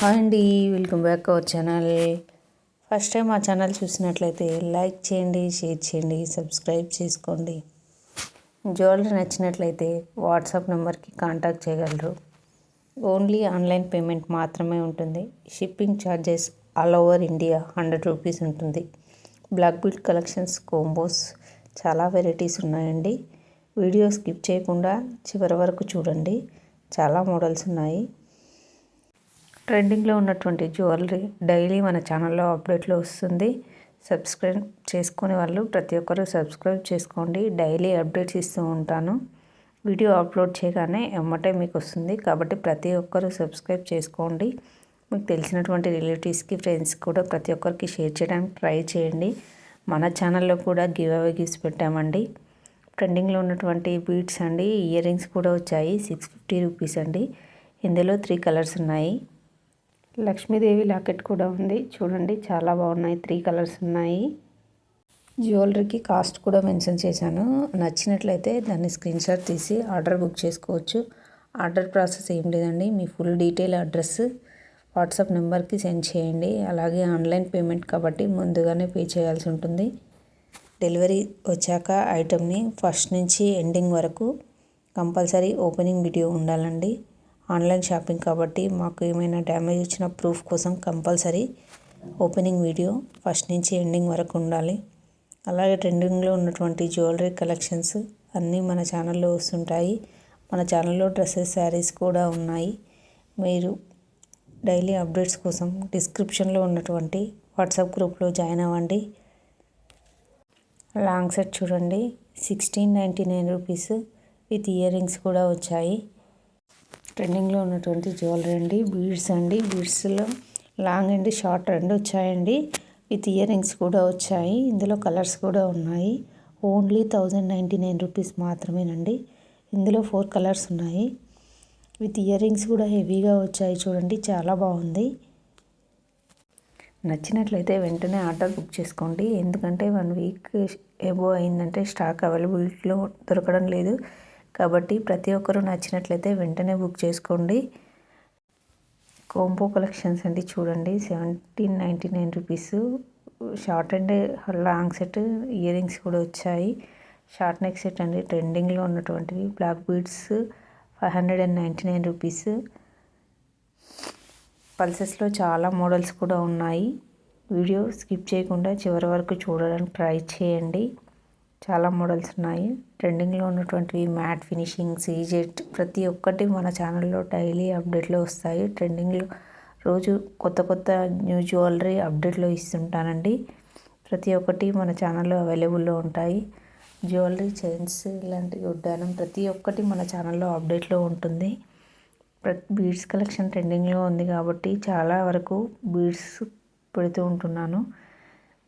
Hi అండి, welcome back our channel. First time మా channel చూసినట్లయితే లైక్ చేయండి, షేర్ చేయండి, సబ్స్క్రైబ్ చేసుకోండి. జ్యువెలరీ నచ్చినట్లయితే వాట్సాప్ నెంబర్కి కాంటాక్ట్ చేయగలరు. ఓన్లీ ఆన్లైన్ పేమెంట్ మాత్రమే ఉంటుంది. Shipping charges all over India 100 rupees ఉంటుంది. బ్లాక్ బీడ్ కలెక్షన్స్, కోంబోస్ చాలా వెరైటీస్ ఉన్నాయండి. వీడియో స్కిప్ చేయకుండా చివరి వరకు చూడండి. చాలా మోడల్స్ ఉన్నాయి. ట్రెండింగ్లో ఉన్నటువంటి జ్యువెలరీ డైలీ మన ఛానల్లో అప్డేట్లో వస్తుంది. సబ్స్క్రైబ్ చేసుకునే వాళ్ళు ప్రతి ఒక్కరూ సబ్స్క్రైబ్ చేసుకోండి. డైలీ అప్డేట్స్ ఇస్తూ ఉంటాను. వీడియో అప్లోడ్ చేయగానే ఎమ్మటే మీకు వస్తుంది కాబట్టి ప్రతి ఒక్కరూ సబ్స్క్రైబ్ చేసుకోండి. మీకు తెలిసినటువంటి రిలేటివ్స్కి, ఫ్రెండ్స్కి కూడా ప్రతి ఒక్కరికి షేర్ చేయడానికి ట్రై చేయండి. మన ఛానల్లో కూడా గివ్ అవే గిఫ్ట్స్ పెట్టామండి. ట్రెండింగ్లో ఉన్నటువంటి బీడ్స్ అండి, ఇయర్ రింగ్స్ కూడా వచ్చాయి. 650 రూపీస్ అండి. ఇందులో 3 కలర్స్ ఉన్నాయి. లక్ష్మీదేవి లాకెట్ కూడా ఉంది. చూడండి, చాలా బాగున్నాయి. 3 కలర్స్ ఉన్నాయి. జ్యువెలరీకి కాస్ట్ కూడా మెన్షన్ చేశాను. నచ్చినట్లయితే దాన్ని స్క్రీన్ షాట్ తీసి ఆర్డర్ బుక్ చేసుకోవచ్చు. ఆర్డర్ ప్రాసెస్ ఏం లేదండి. మీ ఫుల్ డీటెయిల్ అడ్రస్ వాట్సాప్ నెంబర్కి సెండ్ చేయండి. అలాగే ఆన్లైన్ పేమెంట్ కాబట్టి ముందుగానే పే చేయాల్సి ఉంటుంది. డెలివరీ వచ్చాక ఐటెంని ఫస్ట్ నుంచి ఎండింగ్ వరకు కంపల్సరీ ఓపెనింగ్ వీడియో ఉండాలండి. ఆన్లైన్ షాపింగ్ కాబట్టి మాకు ఏమైనా డ్యామేజ్ వచ్చిన ప్రూఫ్ కోసం కంపల్సరీ ఓపెనింగ్ వీడియో ఫస్ట్ నుంచి ఎండింగ్ వరకు ఉండాలి. అలాగే ట్రెండింగ్లో ఉన్నటువంటి జ్యువెలరీ కలెక్షన్స్ అన్నీ మన ఛానల్లో వస్తుంటాయి. మన ఛానల్లో డ్రెస్సెస్, శారీస్ కూడా ఉన్నాయి. మీరు డైలీ అప్డేట్స్ కోసం డిస్క్రిప్షన్లో ఉన్నటువంటి వాట్సాప్ గ్రూప్లో జాయిన్ అవ్వండి. లాంగ్ సెట్ చూడండి, 1699 రూపీస్ విత్ ఇయర్ రింగ్స్ కూడా వచ్చాయి. ట్రెండింగ్లో ఉన్నటువంటి జ్యువెలరీ అండి, బీడ్స్ అండి. బీడ్స్లో లాంగ్ అండ్ షార్ట్ రెండు వచ్చాయండి. విత్ ఇయర్ రింగ్స్ కూడా వచ్చాయి. ఇందులో కలర్స్ కూడా ఉన్నాయి. ఓన్లీ 1099 రూపీస్ మాత్రమేనండి. ఇందులో 4 కలర్స్ ఉన్నాయి. విత్ ఇయర్ రింగ్స్ కూడా హెవీగా వచ్చాయి. చూడండి, చాలా బాగుంది. నచ్చినట్లయితే వెంటనే ఆర్డర్ బుక్ చేసుకోండి. ఎందుకంటే 1 వీక్ ఎబో అయిందంటే స్టాక్ అవైలబిలిటీలో దొరకడం లేదు. కాబట్టి ప్రతి ఒక్కరూ నచ్చినట్లయితే వెంటనే బుక్ చేసుకోండి. కోంబో కలెక్షన్స్ అండి, చూడండి, 1799 rupees. Short and long set ear rings కూడా వచ్చాయి. షార్ట్ నెక్ సెట్ అండి, ట్రెండింగ్లో ఉన్నటువంటివి. Black beads 599 rupees. పల్సెస్లో చాలా మోడల్స్ కూడా ఉన్నాయి. వీడియో స్కిప్ చేయకుండా చివరి వరకు చూడడానికి ట్రై చేయండి. చాలా మోడల్స్ ఉన్నాయి. ట్రెండింగ్లో ఉన్నటువంటివి మ్యాట్ ఫినిషింగ్, సీజెట్ ప్రతి ఒక్కటి మన ఛానల్లో డైలీ అప్డేట్లో వస్తాయి. ట్రెండింగ్లో రోజు కొత్త న్యూ జ్యువెలరీ అప్డేట్లో ఇస్తుంటానండి. ప్రతి ఒక్కటి మన ఛానల్లో అవైలబుల్లో ఉంటాయి. జ్యువెలరీ, చైన్స్, ఇలాంటి ఉడ్డానం ప్రతి ఒక్కటి మన ఛానల్లో అప్డేట్లో ఉంటుంది. బీడ్స్ కలెక్షన్ ట్రెండింగ్లో ఉంది కాబట్టి చాలా వరకు బీడ్స్ పెడుతూ ఉంటున్నాను.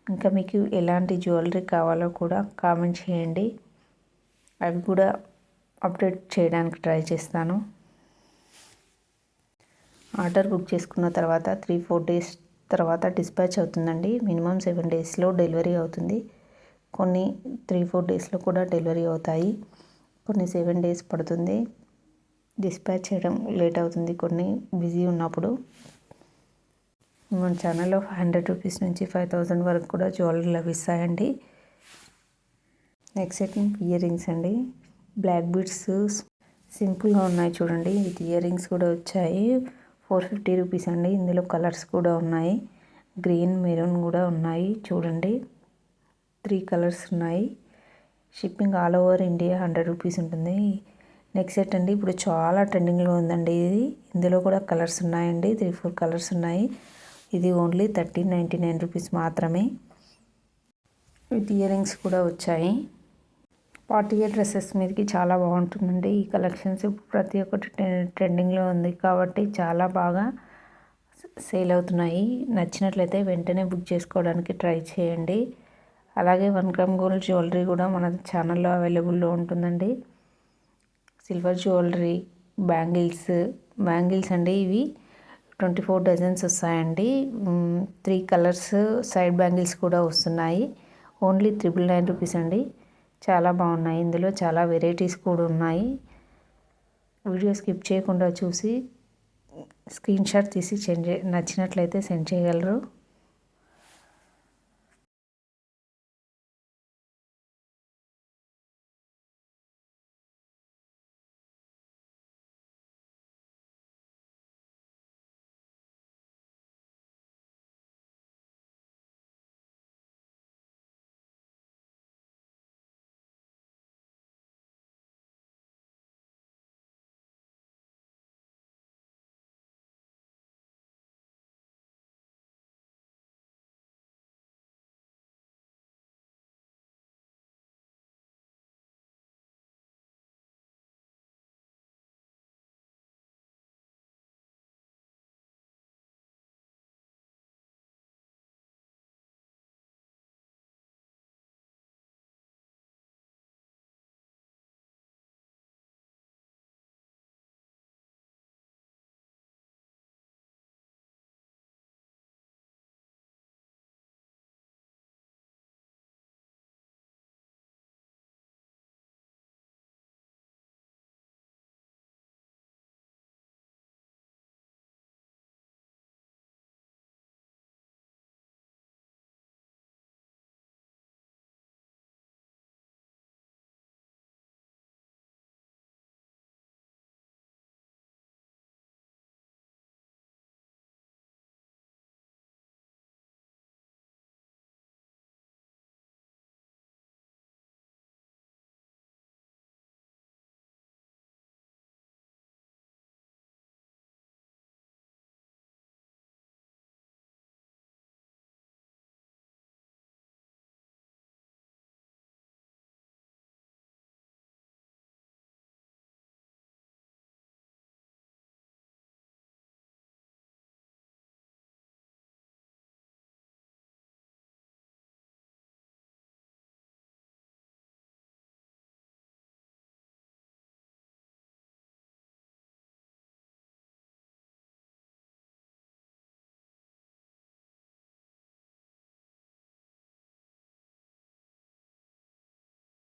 ఇంకా మీకు ఎలాంటి జ్యువెలరీ కావాలో కూడా కామెంట్ చేయండి. అవి కూడా అప్డేట్ చేయడానికి ట్రై చేస్తాను. ఆర్డర్ బుక్ చేసుకున్న తర్వాత 3-4 డేస్ తర్వాత డిస్పాచ్ అవుతుందండి. మినిమం 7 డేస్లో డెలివరీ అవుతుంది. కొన్ని 3-4 డేస్లో కూడా డెలివరీ అవుతాయి. కొన్ని 7 డేస్ పడుతుంది. డిస్పాచ్ చేయడం లేట్ అవుతుంది కొన్ని బిజీ ఉన్నప్పుడు. మన ఛానల్లో 500 రూపీస్ నుంచి 5000 వరకు కూడా జ్యువెలరీ లభిస్తాయండి. నెక్స్ట్ సెట్ ఇయర్ రింగ్స్ అండి. బ్లాక్ బీడ్స్ సింపుల్గా ఉన్నాయి. చూడండి, విత్ ఇయర్ రింగ్స్ కూడా వచ్చాయి. 450 రూపీస్ అండి. ఇందులో కలర్స్ కూడా ఉన్నాయి. గ్రీన్, మెరూన్ కూడా ఉన్నాయి. చూడండి, 3 కలర్స్ ఉన్నాయి. Shipping all over India 100 rupees ఉంటుంది. నెక్స్ట్ సెట్ అండి, ఇప్పుడు చాలా ట్రెండింగ్లో ఉందండి ఇది. ఇందులో కూడా కలర్స్ ఉన్నాయండి. 3-4 కలర్స్ ఉన్నాయి. ఇది ఓన్లీ 1399 రూపీస్ మాత్రమే. విత్ ఇయర్ రింగ్స్ కూడా వచ్చాయి. పార్టీ వేర్ డ్రెస్సెస్ మీదకి చాలా బాగుంటుందండి ఈ కలెక్షన్స్. ప్రతి ఒక్కటి ట్రెండింగ్లో ఉంది కాబట్టి చాలా బాగా సేల్ అవుతున్నాయి. నచ్చినట్లయితే వెంటనే బుక్ చేసుకోవడానికి ట్రై చేయండి. అలాగే 1 గ్రామ్ గోల్డ్ జ్యువెలరీ కూడా మన ఛానల్లో అవైలబుల్లో ఉంటుందండి. సిల్వర్ జ్యువెలరీ, బ్యాంగిల్స్ అండి. ఇవి 24 డజన్స్ వస్తాయండి. 3 కలర్స్ సైడ్ బ్యాంగిల్స్ కూడా వస్తున్నాయి. ఓన్లీ 999 రూపీస్ అండి. చాలా బాగున్నాయి. ఇందులో చాలా వెరైటీస్ కూడా ఉన్నాయి. వీడియో స్కిప్ చేయకుండా చూసి స్క్రీన్ షాట్ తీసి నచ్చినట్లయితే సెండ్ చేయగలరు.